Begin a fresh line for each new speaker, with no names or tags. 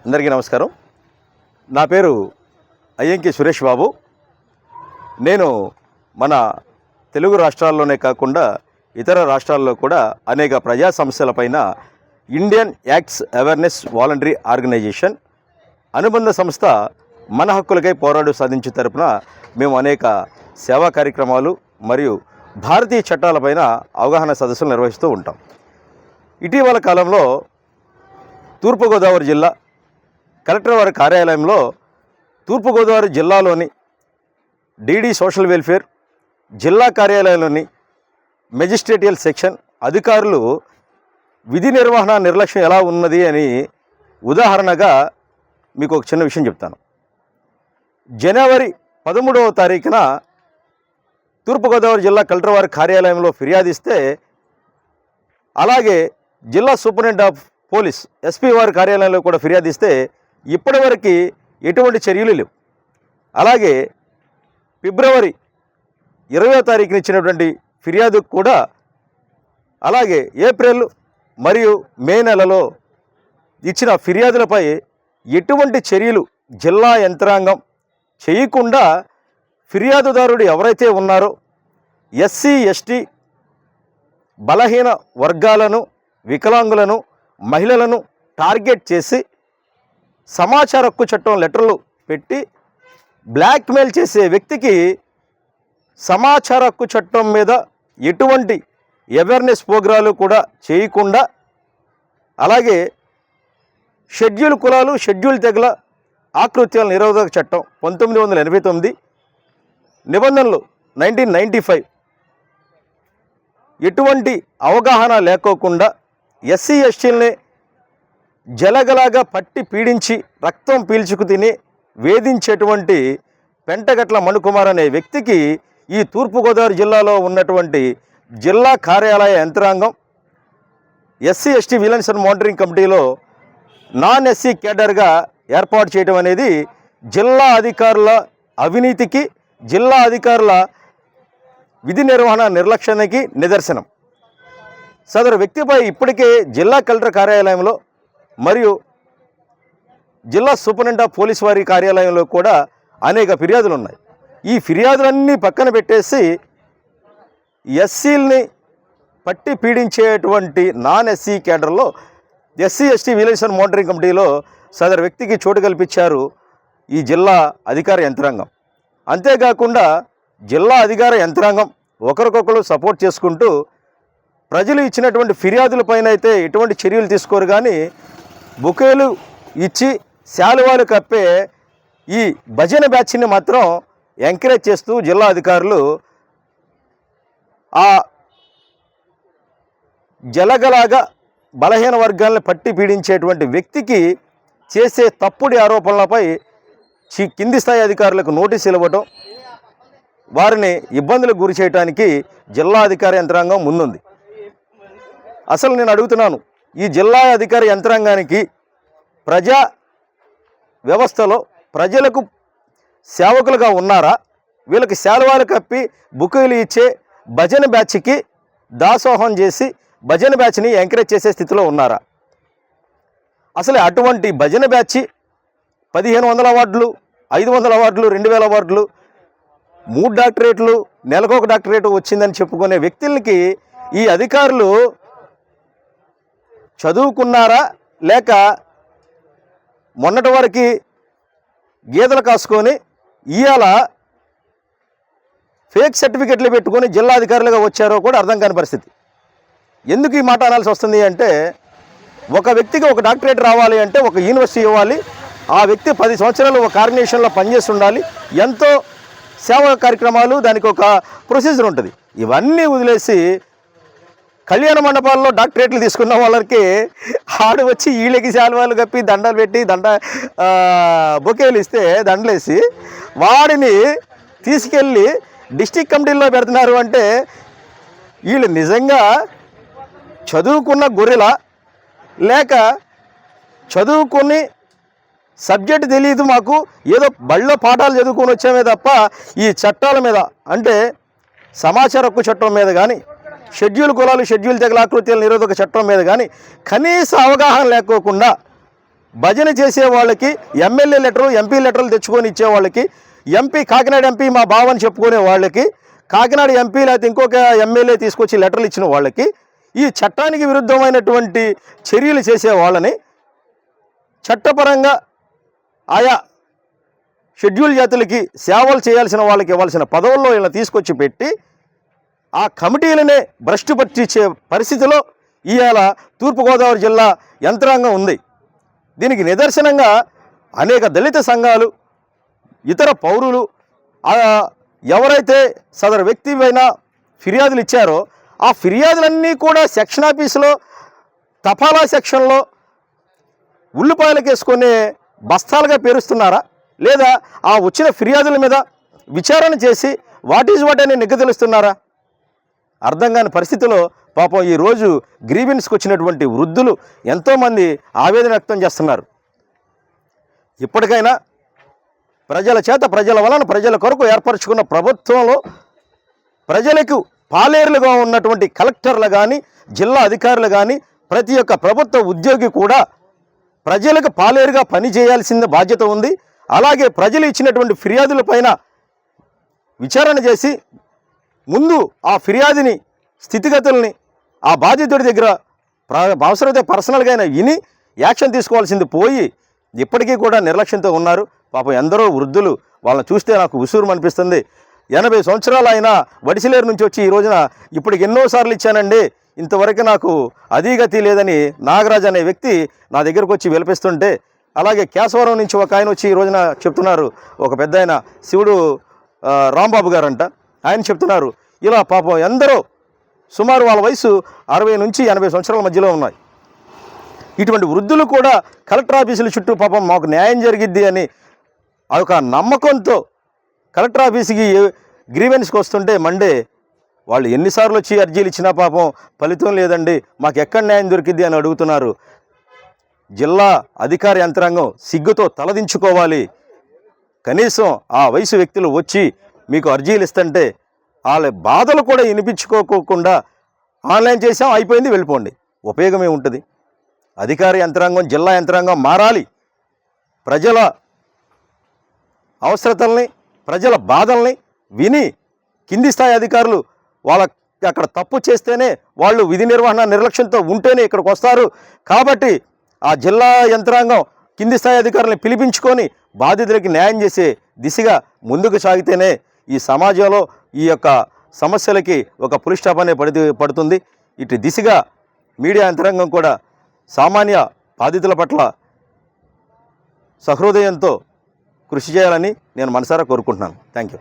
అందరికీ నమస్కారం. నా పేరు అయ్యంకి సురేష్ బాబు. నేను మన తెలుగు రాష్ట్రాల్లోనే కాకుండా ఇతర రాష్ట్రాల్లో కూడా అనేక ప్రజా సమస్యలపైన Indian acts awareness voluntary organisation అనుబంధ సంస్థ మన హక్కులకై పోరాడు సాధించే తరపున మేము అనేక సేవా కార్యక్రమాలు మరియు భారతీయ చట్టాలపైన అవగాహన సదస్సులు నిర్వహిస్తూ ఉంటాం. ఇటీవల కాలంలో తూర్పుగోదావరి జిల్లా కలెక్టర్ వారి కార్యాలయంలో తూర్పుగోదావరి జిల్లాలోని డీడీ సోషల్ వెల్ఫేర్ జిల్లా కార్యాలయంలోని మెజిస్ట్రేటియల్ సెక్షన్ అధికారులు విధి నిర్వహణ నిర్లక్ష్యం ఎలా ఉన్నది అని ఉదాహరణగా మీకు ఒక చిన్న విషయం చెప్తాను. జనవరి 13వ తారీఖున తూర్పుగోదావరి జిల్లా కలెక్టర్ వారి కార్యాలయంలో ఫిర్యాదు ఇస్తే, అలాగే జిల్లా సూపరింటెండెంట్ ఆఫ్ పోలీస్ ఎస్పీ వారి కార్యాలయంలో కూడా ఫిర్యాదు ఇస్తే ఇప్పటివరకు ఎటువంటి చర్యలు లేవు. అలాగే ఫిబ్రవరి 20వ తారీఖున ఇచ్చినటువంటి ఫిర్యాదు కూడా, అలాగే ఏప్రిల్ మరియు మే నెలలో ఇచ్చిన ఫిర్యాదులపై ఎటువంటి చర్యలు జిల్లా యంత్రాంగం చేయకుండా ఫిర్యాదుదారుడు ఎవరైతే ఉన్నారో ఎస్సీ ఎస్టీ బలహీన వర్గాలను, వికలాంగులను, మహిళలను టార్గెట్ చేసి సమాచార హక్కు చట్టం లెటర్లు పెట్టి బ్లాక్మెయిల్ చేసే వ్యక్తికి సమాచార హక్కు చట్టం మీద ఎటువంటి అవేర్నెస్ ప్రోగ్రాలు కూడా చేయకుండా, అలాగే షెడ్యూల్ కులాలు, షెడ్యూల్ తెగల ఆకృత్యాల నిరోధక చట్టం 1989 నిబంధనలు 1995 ఎటువంటి అవగాహన లేకోకుండా ఎస్సీ ఎస్టీలని జలగలాగా పట్టి పీడించి రక్తం పీల్చుకు తిని వేధించేటువంటి పెంటగట్ల మణికుమార్ అనే వ్యక్తికి ఈ తూర్పుగోదావరి జిల్లాలో ఉన్నటువంటి జిల్లా కార్యాలయ యంత్రాంగం SC ST vigilance and monitoring కమిటీలో నాన్ ఎస్సీ కేడర్గా ఏర్పాటు చేయడం అనేది జిల్లా అధికారుల అవినీతికి, జిల్లా అధికారుల విధి నిర్వహణ నిర్లక్ష్యానికి నిదర్శనం. సదరు వ్యక్తిపై ఇప్పటికే జిల్లా కలెక్టర్ కార్యాలయంలో మరియు జిల్లా సూపరింటెండెంట్ ఆఫ్ పోలీస్ వారి కార్యాలయంలో కూడా అనేక ఫిర్యాదులు ఉన్నాయి. ఈ ఫిర్యాదులన్నీ పక్కన పెట్టేసి ఎస్సీలని పట్టి పీడించేటువంటి నాన్ ఎస్సీ కేడర్లో SC ST vigilance and monitoring కమిటీలో సదరు వ్యక్తికి చోటు కల్పించారు ఈ జిల్లా అధికార యంత్రాంగం. అంతేకాకుండా జిల్లా అధికార యంత్రాంగం ఒకరికొకరు సపోర్ట్ చేసుకుంటూ ప్రజలు ఇచ్చినటువంటి ఫిర్యాదులపైన అయితే ఎటువంటి చర్యలు తీసుకోరు, కానీ బుకేలు ఇచ్చి శాలువాలు కప్పే ఈ భజన బ్యాచ్ని మాత్రం ఎంకరేజ్ చేస్తూ జిల్లా అధికారులు ఆ జలగలాగా బలహీన వర్గాలను పట్టి పీడించేటువంటి వ్యక్తికి చేసే తప్పుడు ఆరోపణలపై కింది స్థాయి అధికారులకు నోటీసులు ఇవ్వటం, వారిని ఇబ్బందులకు గురి చేయడానికి జిల్లా అధికార యంత్రాంగం ముందుంది. అసలు నేను అడుగుతున్నాను, ఈ జిల్లా అధికార యంత్రాంగానికి ప్రజా వ్యవస్థలో ప్రజలకు సేవకులుగా ఉన్నారా? వీళ్ళకి శాలువాలు కప్పి బుకేలు ఇచ్చే భజన బ్యాచ్కి దాసోహం చేసి భజన బ్యాచ్ని ఎంకరేజ్ చేసే స్థితిలో ఉన్నారా? అసలు అటువంటి భజన బ్యాచ్ 1500 అవార్డులు, 500 అవార్డులు, 2000 అవార్డులు, 3 డాక్టరేట్లు, నెలకొక డాక్టరేట్ వచ్చిందని చెప్పుకునే వ్యక్తులకి ఈ అధికారులు చదువుకున్నారా, లేక మొన్నటి వరకు గీతలు కాసుకొని ఇవాళ ఫేక్ సర్టిఫికెట్లు పెట్టుకొని జిల్లా అధికారులుగా వచ్చారో కూడా అర్థం కాని పరిస్థితి. ఎందుకు ఈ మాట అనాల్సి వస్తుంది అంటే, ఒక వ్యక్తికి ఒక డాక్టరేట్ రావాలి అంటే ఒక యూనివర్సిటీ ఇవ్వాలి, ఆ వ్యక్తి 10 సంవత్సరాలు ఒక ఆర్గనైజేషన్లో పనిచేసి ఉండాలి, ఎంతో సేవా కార్యక్రమాలు, దానికి ఒక ప్రొసీజర్ ఉంటుంది. ఇవన్నీ వదిలేసి కళ్యాణ మండపాల్లో డాక్టరేట్లు తీసుకున్న వాళ్ళకి ఆడు వచ్చి వీళ్ళకి శాలువాలు కప్పి దండలు పెట్టి బొకేలు ఇస్తే దండలేసి వాడిని తీసుకెళ్ళి డిస్ట్రిక్ట్ కమిటీల్లో పెడుతున్నారు అంటే వీళ్ళు నిజంగా చదువుకున్న గొర్రెలా, లేక చదువుకొని సబ్జెక్ట్ తెలియదు మాకు, ఏదో బళ్ళో పాఠాలు చదువుకొని వచ్చామే తప్ప ఈ చట్టాల మీద అంటే సమాచార హక్కు చట్టం మీద కానీ, షెడ్యూల్ కులాలు, షెడ్యూల్ తెగల ఆకృత్యాల నిరోధక చట్టం మీద కానీ కనీస అవగాహన లేకోకుండా భజన చేసే వాళ్ళకి ఎమ్మెల్యే లెటరు ఎంపీ లెటర్లు తెచ్చుకొని ఇచ్చే వాళ్ళకి కాకినాడ ఎంపీ మా బావని చెప్పుకునే వాళ్ళకి కాకినాడ ఎంపీ లేకపోతే ఇంకొక ఎమ్మెల్యే తీసుకొచ్చి లెటర్లు ఇచ్చిన వాళ్ళకి ఈ చట్టానికి విరుద్ధమైనటువంటి చర్యలు చేసే వాళ్ళని చట్టపరంగా ఆయా షెడ్యూల్ జాతులకి సేవలు చేయాల్సిన వాళ్ళకి ఇవ్వాల్సిన పదవుల్లో ఇలా తీసుకొచ్చి పెట్టి ఆ కమిటీలనే భ్రష్టు పట్టించే పరిస్థితిలో ఇవాళ తూర్పుగోదావరి జిల్లా యంత్రాంగం ఉంది. దీనికి నిదర్శనంగా అనేక దళిత సంఘాలు, ఇతర పౌరులు ఎవరైతే సదరు వ్యక్తి పైన ఫిర్యాదులు ఇచ్చారో ఆ ఫిర్యాదులన్నీ కూడా సెక్షన్ ఆఫీసులో తపాలా సెక్షన్లో ఉల్లిపాయలకు వేసుకునే బస్తాలుగా పేరుస్తున్నారా, లేదా ఆ వచ్చిన ఫిర్యాదుల మీద విచారణ చేసి వాట్ అని నిగ్గదలుస్తున్నారా? అర్థం కాని పరిస్థితిలో పాపం ఈరోజు గ్రీవెన్స్కి వచ్చినటువంటి వృద్ధులు ఎంతోమంది ఆవేదన వ్యక్తం చేస్తున్నారు. ఇప్పటికైనా ప్రజల చేత, ప్రజల వలన, ప్రజల కొరకు ఏర్పరచుకున్న ప్రభుత్వంలో ప్రజలకు పాలేరులుగా ఉన్నటువంటి కలెక్టర్లు కానీ, జిల్లా అధికారులు కానీ, ప్రతి ఒక్క ప్రభుత్వ ఉద్యోగి కూడా ప్రజలకు పాలేరుగా పనిచేయాల్సిన బాధ్యత ఉంది. అలాగే ప్రజలు ఇచ్చినటువంటి ఫిర్యాదులపైన విచారణ చేసి ముందు ఆ ఫిర్యాదుని స్థితిగతుల్ని ఆ బాధితుడి దగ్గర అవసరమైతే పర్సనల్గా విని యాక్షన్ తీసుకోవాల్సింది పోయి ఇప్పటికీ కూడా నిర్లక్ష్యంతో ఉన్నారు. పాపం ఎందరో వృద్ధులు, వాళ్ళని చూస్తే నాకు ఉసూరు అనిపిస్తుంది. 80 సంవత్సరాలు అయినా వడిసిలేరు నుంచి వచ్చి ఈ రోజున ఇప్పటికి ఎన్నోసార్లు ఇచ్చానండి, ఇంతవరకు నాకు అదీగతి లేదని నాగరాజ్ అనే వ్యక్తి నా దగ్గరకు వచ్చి విలపిస్తుంటే, అలాగే కేశవరం నుంచి ఒక ఆయన వచ్చి ఈ రోజున చెప్తున్నారు, ఒక పెద్ద ఆయన శివుడు రాంబాబు గారు అంట, ఆయన చెప్తున్నారు ఇలా పాపం ఎందరో సుమారు వాళ్ళ వయసు 60 నుంచి 80 సంవత్సరాల మధ్యలో ఉన్నాయి. ఇటువంటి వృద్ధులు కూడా కలెక్టర్ ఆఫీసుల చుట్టూ పాపం మాకు న్యాయం జరిగిద్ది అని అదొక నమ్మకంతో కలెక్టర్ ఆఫీస్కి గ్రీవెన్స్కి వస్తుంటే మండే వాళ్ళు ఎన్నిసార్లు వచ్చి అర్జీలు ఇచ్చినా పాపం ఫలితం లేదండి, మాకు ఎక్కడ న్యాయం దొరికిద్ది అని అడుగుతున్నారు. జిల్లా అధికార యంత్రాంగం సిగ్గుతో తలదించుకోవాలి. కనీసం ఆ వయసు వ్యక్తులు వచ్చి మీకు అర్జీలు ఇస్తుంటే వాళ్ళ బాధలు కూడా వినిపించుకోకుండా ఆన్లైన్ చేసాం, అయిపోయింది, వెళ్ళిపోండి, ఉపయోగమే ఉంటుంది. అధికార యంత్రాంగం, జిల్లా యంత్రాంగం మారాలి. ప్రజల అవసరతల్ని, ప్రజల బాధల్ని విని కింది స్థాయి అధికారులు వాళ్ళ అక్కడ తప్పు చేస్తేనే, వాళ్ళు విధి నిర్వహణ నిర్లక్ష్యంతో ఉంటేనే ఇక్కడికి వస్తారు. కాబట్టి ఆ జిల్లా యంత్రాంగం కింది స్థాయి అధికారులను పిలిపించుకొని బాధితులకి న్యాయం చేసే దిశగా ముందుకు సాగితేనే ఈ సమాజంలో ఈ యొక్క సమస్యలకి ఒక పులి స్టాప్ అనే పడుతుంది. ఇటు దిశగా మీడియా యంత్రాంగం కూడా సామాన్య బాధితుల పట్ల సహృదయంతో కృషి చేయాలని నేను మనసారా కోరుకుంటున్నాను. Thank you.